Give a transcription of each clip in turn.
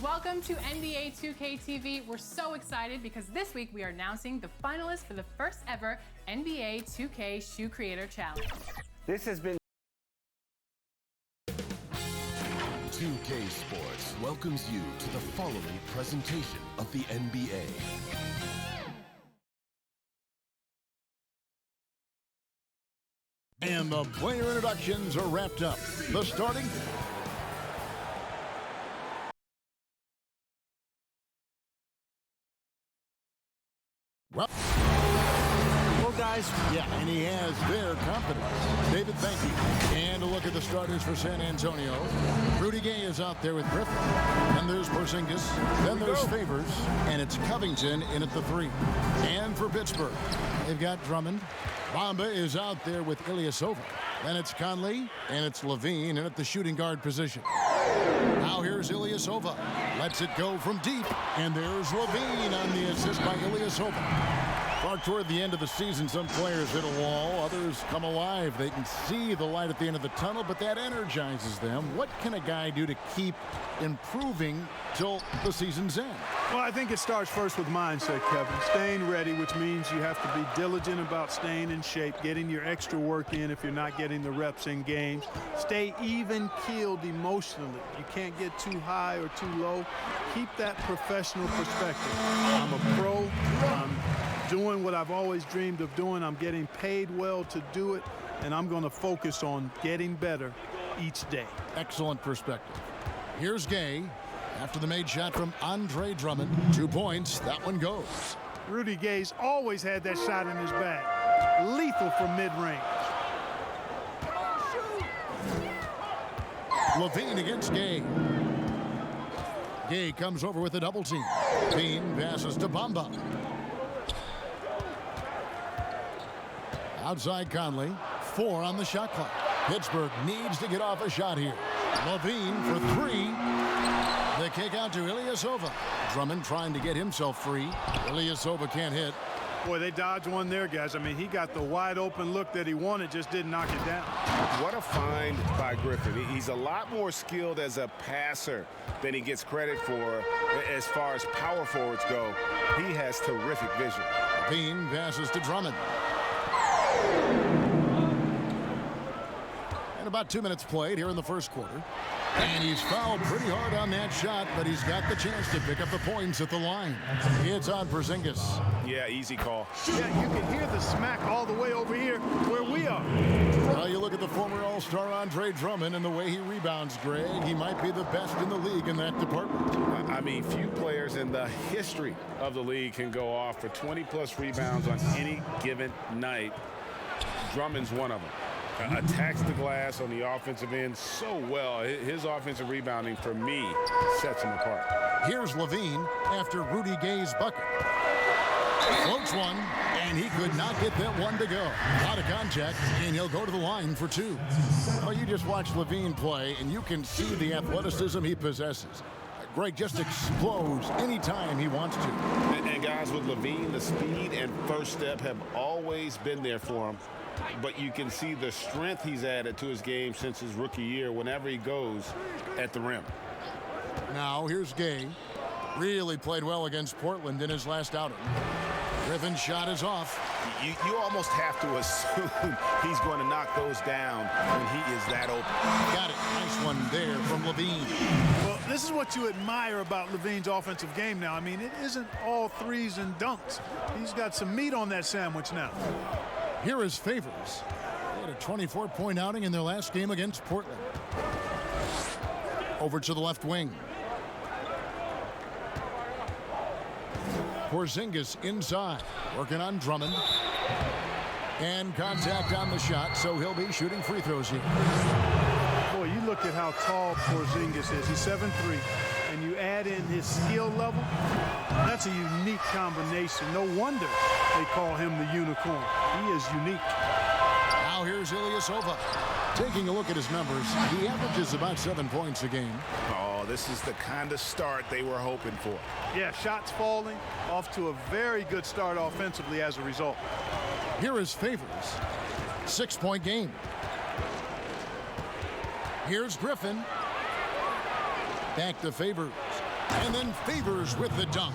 Welcome to NBA 2K TV. We're so excited because this week we are announcing the finalists for the first ever NBA 2K Shoe Creator Challenge. This has been 2K Sports welcomes you to the following presentation of the NBA. And the player introductions are wrapped up. The starting... Well, guys, yeah, and he has their confidence. David, thank you. And a look at the starters for San Antonio. Rudy Gay is out there with Griffin. Then there's Porzingis. Then there's Favors. And it's Covington in at the 3. And for Pittsburgh, they've got Drummond. Bamba is out there with Ilyasova. Then it's Conley, and it's Levine in at the shooting guard position. Now here's Ilyasova. Lets it go from deep. And there's Levine on the assist by Ilyasova. Far toward the end of the season, some players hit a wall. Others come alive. They can see the light at the end of the tunnel, but that energizes them. What can a guy do to keep improving till the season's end? Well, I think it starts first with mindset, Kevin. Staying ready, which means you have to be diligent about staying in shape, getting your extra work in if you're not getting the reps in games. Stay even-keeled emotionally. You can't get too high or too low. Keep that professional perspective. I'm a pro. I'm doing what I've always dreamed of doing. I'm getting paid well to do it, and I'm going to focus on getting better each day. Excellent perspective. Here's Gay. After the made shot from Andre Drummond, 2 points, that one goes. Rudy Gay's always had that shot in his bag. Lethal from mid-range. Levine against Gay. Gay comes over with a double team. Levine passes to Bamba. Outside Conley, 4 on the shot clock. Pittsburgh needs to get off a shot here. Levine for 3. The kick out to Ilyasova. Drummond trying to get himself free. Ilyasova can't hit. Boy, they dodged one there, guys. I mean, he got the wide open look that he wanted, just didn't knock it down. What a find by Griffin. He's a lot more skilled as a passer than he gets credit for as far as power forwards go. He has terrific vision. Levine passes to Drummond. And about 2 minutes played here in the first quarter. And he's fouled pretty hard on that shot, but he's got the chance to pick up the points at the line. It's on Porzingis. Yeah, easy call. Yeah, you can hear the smack all the way over here where we are. Well, you look at the former All-Star Andre Drummond and the way he rebounds, Greg. He might be the best in the league in that department. I mean, few players in the history of the league can go off for 20-plus rebounds on any given night. Drummond's one of them. Attacks the glass on the offensive end so well. His offensive rebounding, for me, sets him apart. Here's Levine after Rudy Gay's bucket. Floats one, and he could not get that one to go. Out of contact, and he'll go to the line for 2. Well, you just watch Levine play, and you can see the athleticism he possesses. Greg just explodes anytime he wants to. And guys, with Levine, the speed and first step have always been there for him. But you can see the strength he's added to his game since his rookie year whenever he goes at the rim. Now here's Gay. Really played well against Portland in his last outing. Griffin's shot is off. You almost have to assume he's going to knock those down when he is that open. Got it. Nice one there from Levine. Well, this is what you admire about Levine's offensive game now. I mean, it isn't all threes and dunks. He's got some meat on that sandwich now. Here is Favors. They had a 24-point outing in their last game against Portland. Over to the left wing. Porzingis inside, working on Drummond. And contact on the shot, so he'll be shooting free throws here. Boy, you look at how tall Porzingis is. He's 7'3", and you add in his skill level. That's a unique combination. No wonder they call him the unicorn. He is unique. Now here's Ilyasova. Taking a look at his numbers, he averages about 7 points a game. Oh, Oh, this is the kind of start they were hoping for. Yeah, shots falling, off to a very good start offensively as a result. Here is Favors. 6-point game. Here's Griffin. Back to Favors. And then Favors with the dunk.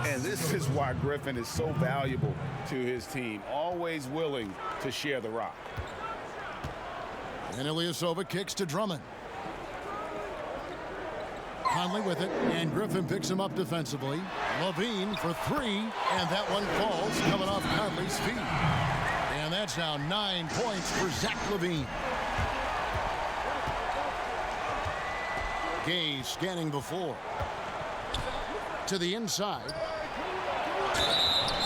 And this is why Griffin is so valuable to his team. Always willing to share the rock. And Ilyasova kicks to Drummond. Conley with it, and Griffin picks him up defensively. Levine for three, and that one falls, coming off Conley's feet. And that's now 9 points for Zach LaVine. Gay scanning the floor. To the inside.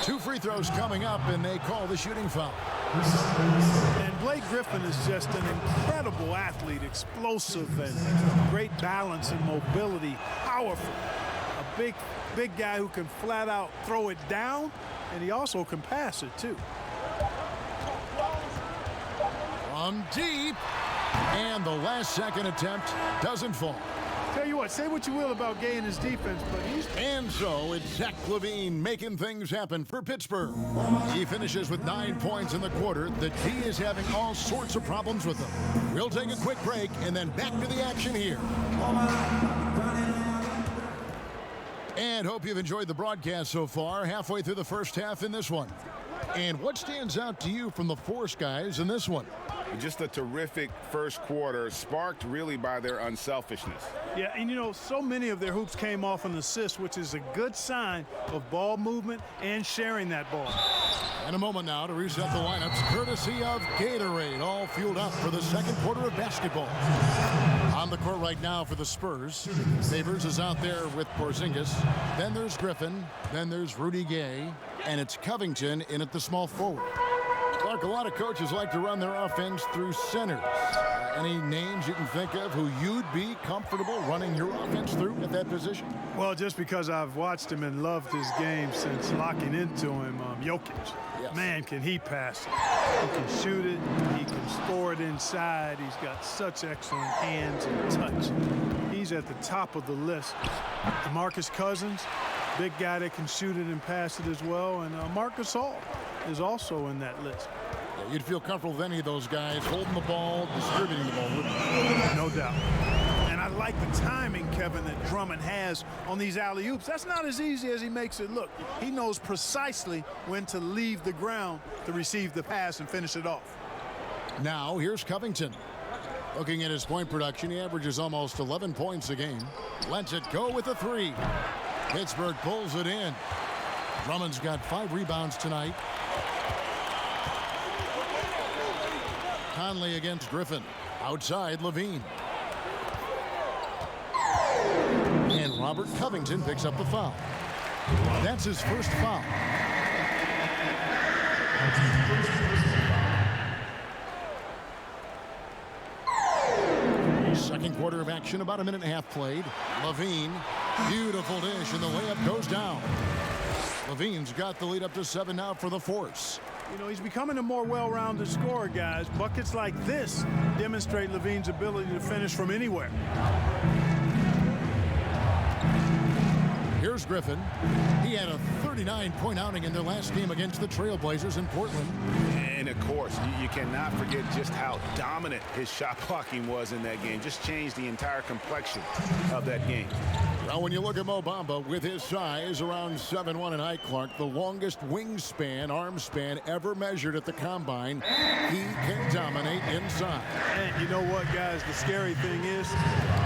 2 free throws coming up, and they call the shooting foul. And Blake Griffin is just an incredible athlete, explosive and great balance and mobility, powerful. A big guy who can flat out throw it down, and he also can pass it too. From deep, and the last second attempt doesn't fall. Tell you what, say what you will about Gay and his defense, but he's... And so it's Zach LaVine making things happen for Pittsburgh. He finishes with 9 points in the quarter. The D is having all sorts of problems with them. We'll take a quick break and then back to the action here. And hope you've enjoyed the broadcast so far. Halfway through the first half in this one. And what stands out to you from the Force guys in this one? Just a terrific first quarter, sparked really by their unselfishness. Yeah, and you know, so many of their hoops came off an assist, which is a good sign of ball movement and sharing that ball. And a moment now to reset the lineups, courtesy of Gatorade, all fueled up for the second quarter of basketball. On the court right now for the Spurs, Favors is out there with Porzingis. Then there's Griffin. Then there's Rudy Gay. And it's Covington in at the small forward. Clark, a lot of coaches like to run their offense through centers. Any names you can think of who you'd be comfortable running your offense through at that position? Well, just because I've watched him and loved his game since locking into him, Jokic. Yes. Man, can he pass it. He can shoot it. He can score it inside. He's got such excellent hands and touch. He's at the top of the list. DeMarcus Cousins, big guy that can shoot it and pass it as well. And Marcus Hall is also in that list. Yeah, you'd feel comfortable with any of those guys holding the ball, distributing the ball, wouldn't you? No doubt. And I like the timing, Kevin, that Drummond has on these alley-oops. That's not as easy as he makes it look. He knows precisely when to leave the ground to receive the pass and finish it off. Now, here's Covington. Looking at his point production, he averages almost 11 points a game. Lets it go with a three. Pittsburgh pulls it in. Drummond's got 5 rebounds tonight. Conley against Griffin. Outside, Levine. And Robert Covington picks up the foul. That's his first foul. Second quarter of action, about a minute and a half played. Levine, beautiful dish, and the layup goes down. Levine's got the lead up to 7 now for the Force. You know, he's becoming a more well-rounded scorer, guys. Buckets like this demonstrate Levine's ability to finish from anywhere. Here's Griffin. He had a 39-point outing in their last game against the Trailblazers in Portland. And of course, you cannot forget just how dominant his shot blocking was in that game. Just changed the entire complexion of that game. Now, when you look at Mo Bamba, with his size around 7'1" in height, Clark, the longest wingspan, arm span ever measured at the combine, he can dominate inside. And you know what, guys? The scary thing is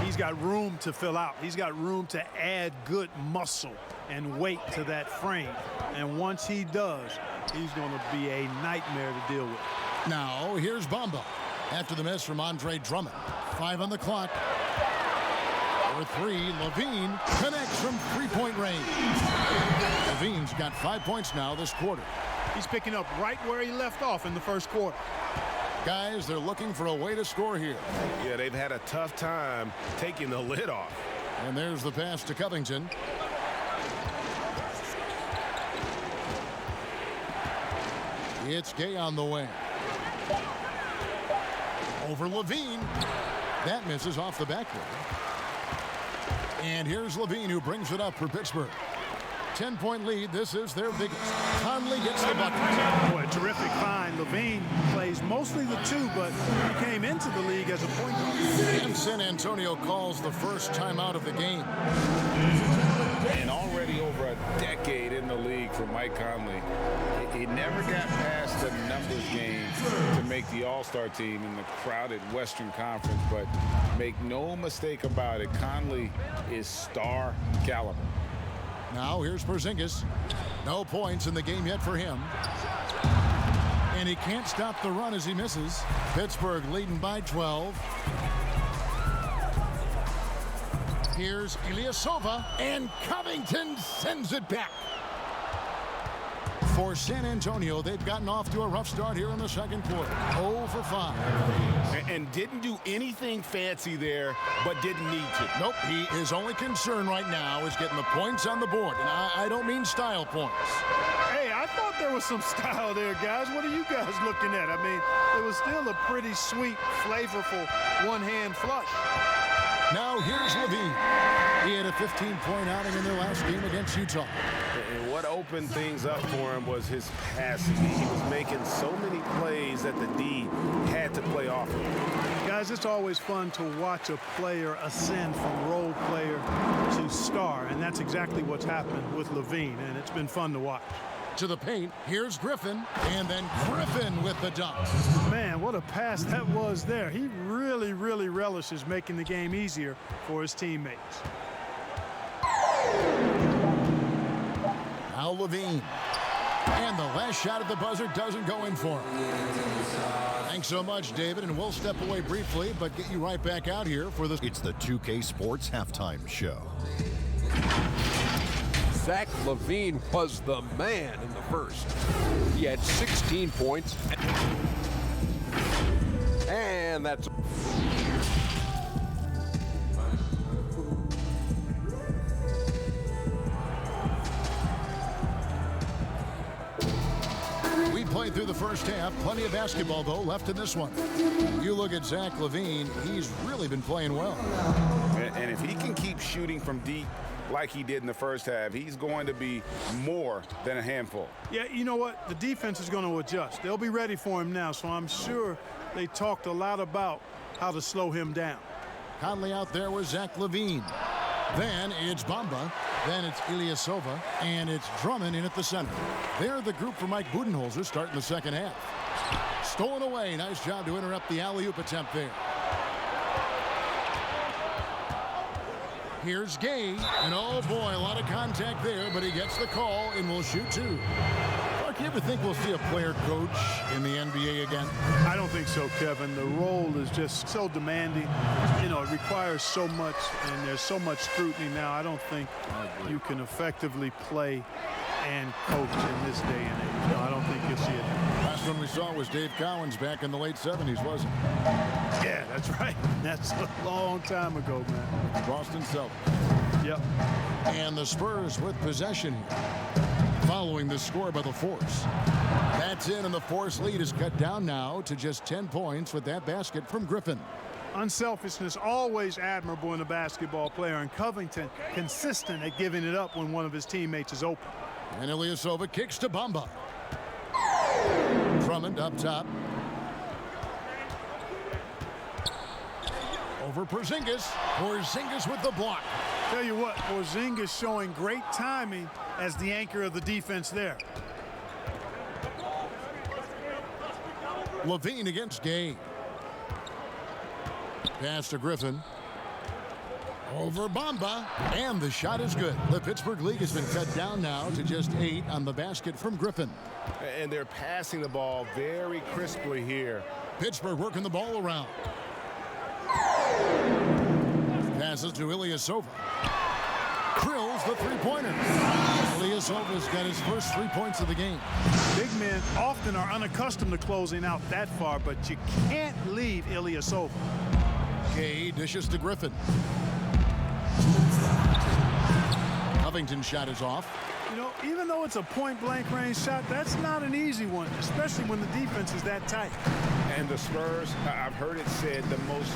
he's got room to fill out. He's got room to add good muscle and weight to that frame. And once he does, he's going to be a nightmare to deal with. Now, here's Bamba. After the miss from Andre Drummond. 5 on the clock. For 3, Levine connects from 3-point range. Levine's got 5 points now this quarter. He's picking up right where he left off in the first quarter. Guys, they're looking for a way to score here. Yeah, they've had a tough time taking the lid off. And there's the pass to Covington. It's Gay on the way. Over Levine. That misses off the backboard. And here's Levine, who brings it up for Pittsburgh. 10-point lead. This is their biggest. Conley gets the bucket. Boy, terrific find. Levine plays mostly the 2, but he came into the league as a point guard. And San Antonio calls the first timeout of the game. And already over a decade in the league for Mike Conley. He never got past the numbers game to make the All-Star team in the crowded Western Conference, but make no mistake about it, Conley is star caliber. Now here's Porzingis. No points in the game yet for him. And he can't stop the run as he misses. Pittsburgh leading by 12. Here's Ilyasova, and Covington sends it back. For San Antonio, they've gotten off to a rough start here in the second quarter. 0 for 5. And didn't do anything fancy there, but didn't need to. Nope, his only concern right now is getting the points on the board. And I don't mean style points. Hey, I thought there was some style there, guys. What are you guys looking at? I mean, it was still a pretty sweet, flavorful one-hand flush. Now here's Levine. He had a 15-point outing in their last game against Utah. And what opened things up for him was his passing. He was making so many plays that the D had to play off of him. Guys, it's always fun to watch a player ascend from role player to star, and that's exactly what's happened with Levine, and it's been fun to watch. To the paint, here's Griffin, and then Griffin with the dunk. Man, what a pass that was there. He really, really relishes making the game easier for his teammates. Now Levine. And the last shot at the buzzer doesn't go in for him. Thanks so much, David, and we'll step away briefly, but get you right back out here for the... It's the 2K Sports Halftime Show. Zach LaVine was the man in the first. He had 16 points. And that's... We played through the first half. Plenty of basketball, though, left in this one. You look at Zach LaVine, he's really been playing well. And if he can keep shooting from deep like he did in the first half, he's going to be more than a handful. Yeah, you know what? The defense is going to adjust. They'll be ready for him now, so I'm sure they talked a lot about how to slow him down. Conley out there with Zach LaVine. Then it's Bamba. Then it's Ilyasova. And it's Drummond in at the center. They're the group for Mike Budenholzer starting the second half. Stolen away. Nice job to interrupt the alley-oop attempt there. Here's Gay, and oh boy, a lot of contact there, but he gets the call and will shoot 2. Mark, you ever think we'll see a player coach in the NBA again? I don't think so, Kevin. The role is just so demanding. You know, it requires so much, and there's so much scrutiny now. I don't think you can effectively play and coach in this day and age. No, I don't think you'll see it. Last one we saw was Dave Cowens back in the late 70s, wasn't it? Yeah, that's right. That's a long time ago, man. Boston Celtics. Yep. And the Spurs with possession following the score by the Force. That's in, and the Force lead is cut down now to just 10 points with that basket from Griffin. Unselfishness always admirable in a basketball player, and Covington consistent at giving it up when one of his teammates is open. And Ilyasova kicks to Bamba. Drummond up top. Over Porzingis. Porzingis with the block. Tell you what, Porzingis showing great timing as the anchor of the defense there. Levine against Gay. Pass to Griffin. Over Bamba, and the shot is good. The Pittsburgh League has been cut down now to just 8 on the basket from Griffin. And they're passing the ball very crisply here. Pittsburgh working the ball around. Passes to Ilyasova. Drills the three-pointer. Ilyasova's got his first 3 points of the game. Big men often are unaccustomed to closing out that far, but you can't leave Ilyasova. Gay dishes to Griffin. Covington shot is off. You know, even though it's a point-blank range shot, that's not an easy one, especially when the defense is that tight. And the Spurs, I've heard it said, the most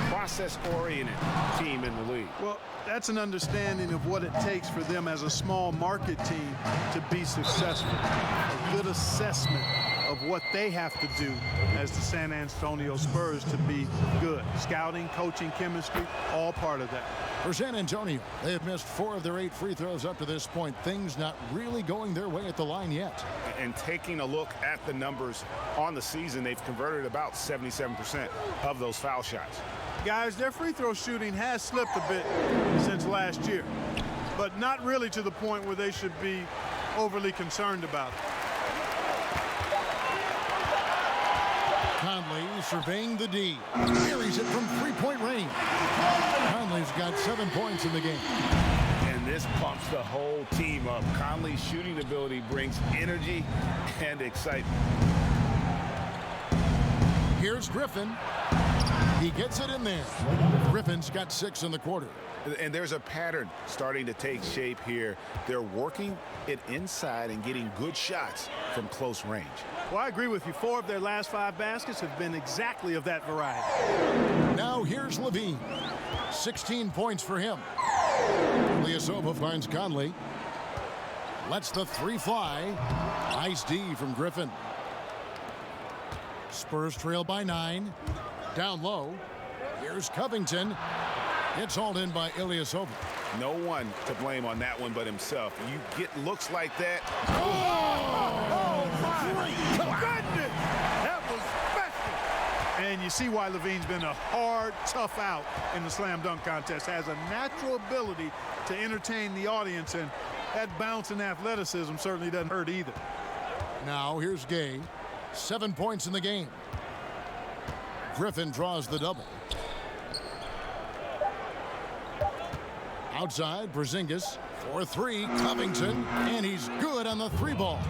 process-oriented team in the league. Well, that's an understanding of what it takes for them as a small market team to be successful. A good assessment of what they have to do as the San Antonio Spurs to be good. Scouting, coaching, chemistry, all part of that. For San Antonio, they have missed 4 of their 8 free throws up to this point. Things not really going their way at the line yet. And taking a look at the numbers on the season, they've converted about 77% of those foul shots. Guys, their free throw shooting has slipped a bit since last year, but not really to the point where they should be overly concerned about it. Conley surveying the D. Carries it from three-point range. Conley's got 7 points in the game. And this pumps the whole team up. Conley's shooting ability brings energy and excitement. Here's Griffin. He gets it in there. Griffin's got 6 in the quarter. And there's a pattern starting to take shape here. They're working it inside and getting good shots from close range. Well, I agree with you. 4 of their last 5 baskets have been exactly of that variety. Now here's Levine. 16 points for him. Ilyasova finds Conley. Lets the 3 fly. Nice D from Griffin. Spurs trail by 9. Down low. Here's Covington. It's hauled in by Ilyasova. No one to blame on that one but himself. You get looks like that. My goodness! That was special. And you see why Levine's been a hard, tough out in the slam dunk contest. Has a natural ability to entertain the audience, and that bounce and athleticism certainly doesn't hurt either. Now here's Gay. 7 points in the game. Griffin draws the double. Outside, Porzingis for 3. Covington, and he's good on the 3 ball.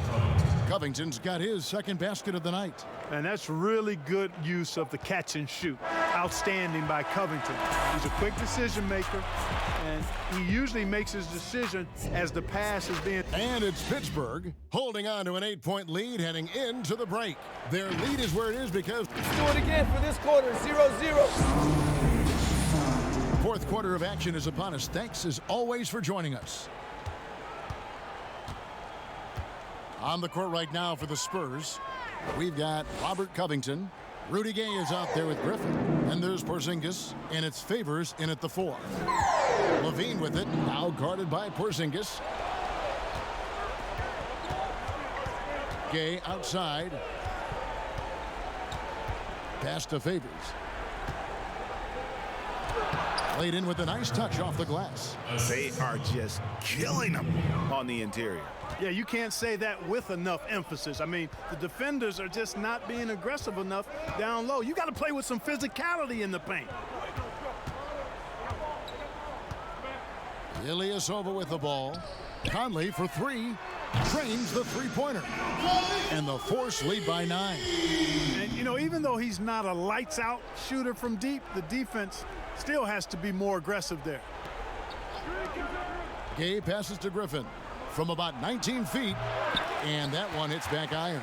Covington's got his second basket of the night. And that's really good use of the catch and shoot. Outstanding by Covington. He's a quick decision maker, and he usually makes his decision as the pass is being. And it's Pittsburgh holding on to an 8-point lead heading into the break. Their lead is where it is because. Let's do it again for this quarter, 0-0. Fourth quarter of action is upon us. Thanks as always for joining us. On the court right now for the Spurs, we've got Robert Covington. Rudy Gay is out there with Griffin. And there's Porzingis, and it's Favors in at the 4. Levine with it, now guarded by Porzingis. Gay outside. Pass to Favors. Laid in with a nice touch off the glass. They are just killing them on the interior. Yeah, you can't say that with enough emphasis. I mean, the defenders are just not being aggressive enough down low. You got to play with some physicality in the paint. Ilyasova with the ball. Conley for 3. Trains the 3-pointer. And the Force lead by 9. And, you know, even though he's not a lights-out shooter from deep, the defense still has to be more aggressive there. Gay passes to Griffin from about 19 feet. And that one hits back iron.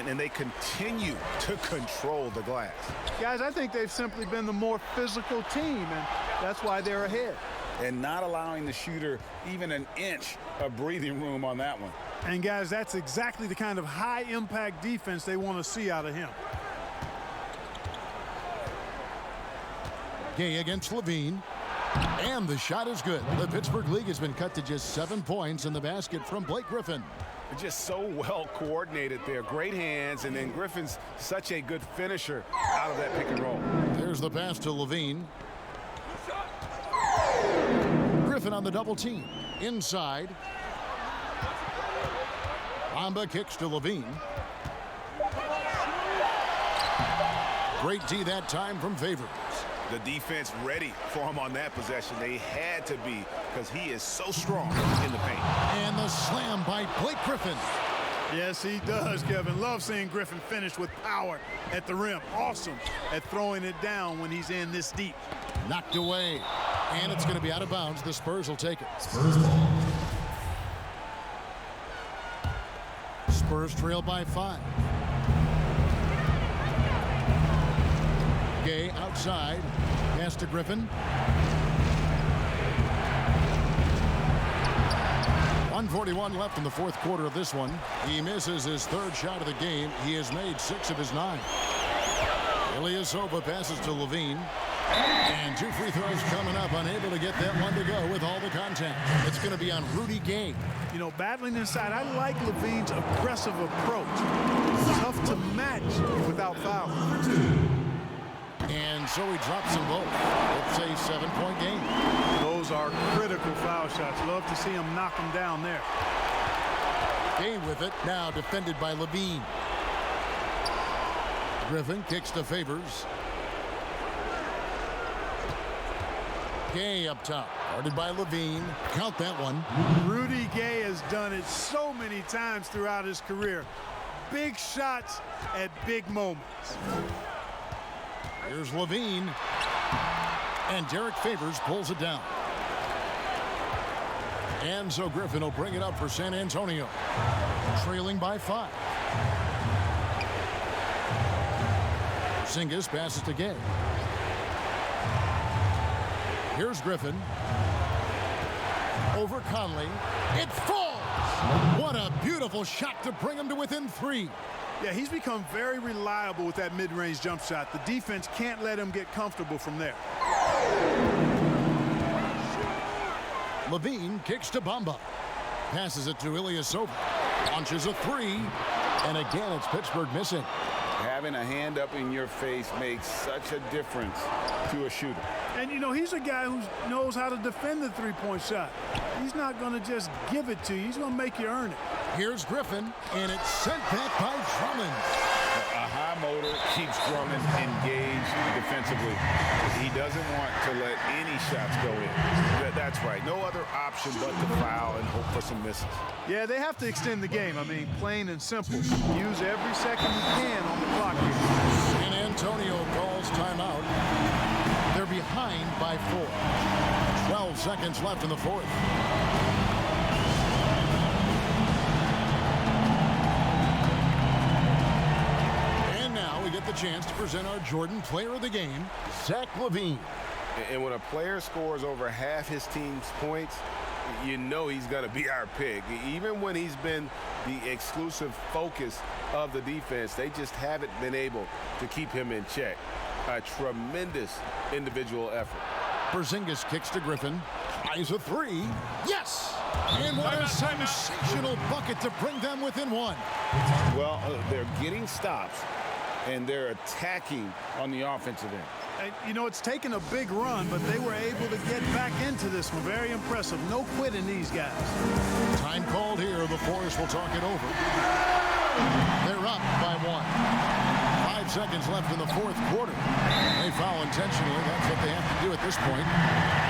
And they continue to control the glass. Guys, I think they've simply been the more physical team, and that's why they're ahead. And not allowing the shooter even an inch of breathing room on that one. And guys, that's exactly the kind of high-impact defense they want to see out of him. Gay against Levine. And the shot is good. The Pittsburgh League has been cut to just 7 points in the basket from Blake Griffin. They're just so well coordinated there. Great hands, and then Griffin's such a good finisher out of that pick and roll. There's the pass to Levine. Griffin on the double team. Inside. Bamba kicks to Levine. Great D that time from Favors. The defense ready for him on that possession. They had to be, because he is so strong in the paint. And the slam by Blake Griffin. Yes, he does, Kevin. Love seeing Griffin finish with power at the rim. Awesome at throwing it down when he's in this deep. Knocked away. And it's going to be out of bounds. The Spurs will take it. Spurs ball. Spurs trail by 5. Gay outside. Pass to Griffin. 1:41 left in the fourth quarter of this one. He misses his third shot of the game. He has made 6 of his 9. Ilyasova passes to Levine. And 2 free throws coming up. Unable to get that one to go with all the contact. It's going to be on Rudy Gay. You know, battling inside, I like Levine's aggressive approach. Tough to match without foul. And so he drops them both. It's a 7-point game. Those are critical foul shots. Love to see him knock them down there. Gay with it. Now defended by Levine. Griffin kicks to Favors. Gay up top. Guarded by Levine. Count that one. Rudy Gay has done it so many times throughout his career. Big shots at big moments. Here's Levine. And Derek Favors pulls it down. And so Griffin will bring it up for San Antonio. Trailing by 5. Porzingis passes to Gay. Here's Griffin. Over Conley. It falls! What a beautiful shot to bring him to within 3. Yeah, he's become very reliable with that mid-range jump shot. The defense can't let him get comfortable from there. Levine kicks to Bamba. Passes it to Ilyasova. Launches a 3. And again, it's Pittsburgh missing. Having a hand up in your face makes such a difference to a shooter. And, you know, he's a guy who knows how to defend the three-point shot. He's not going to just give it to you. He's going to make you earn it. Here's Griffin, and it's sent back by Drummond. A high motor keeps Drummond engaged defensively. He doesn't want to let any shots go in. That's right. No other option but to foul and hope for some misses. Yeah, they have to extend the game. I mean, plain and simple. Use every second you can on the clock here. San Antonio calls timeout. They're behind by 4. 12 seconds left in the fourth. And now we get the chance to present our Jordan Player of the Game, Zach LaVine. And when a player scores over half his team's points, you know he's going to be our pick. Even when he's been the exclusive focus of the defense, they just haven't been able to keep him in check. A tremendous individual effort. Porzingis kicks to Griffin. Tries a 3. Yes! And what a sensational bucket to bring them within 1. Well, they're getting stops, and they're attacking on the offensive end. And, you know, it's taken a big run, but they were able to get back into this one. Very impressive. No quitting these guys. Time called here. The Forest will talk it over. They're up by 1. 5 seconds left in the fourth quarter. They foul intentionally. That's what they have to do at this point.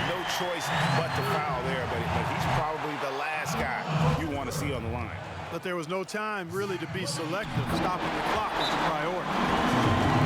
No choice but to foul there, but he's probably the last guy you want to see on the line. But there was no time really to be selective. Stopping the clock was the priority.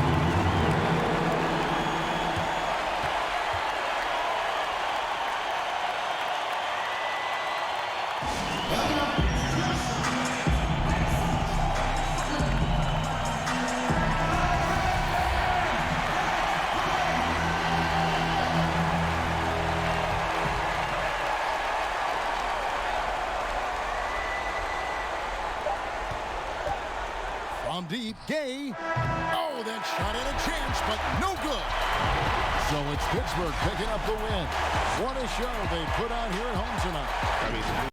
Deep, Gay. Oh, that shot had a chance, but no good. So it's Pittsburgh picking up the win. What a show they put on here at home tonight. I mean,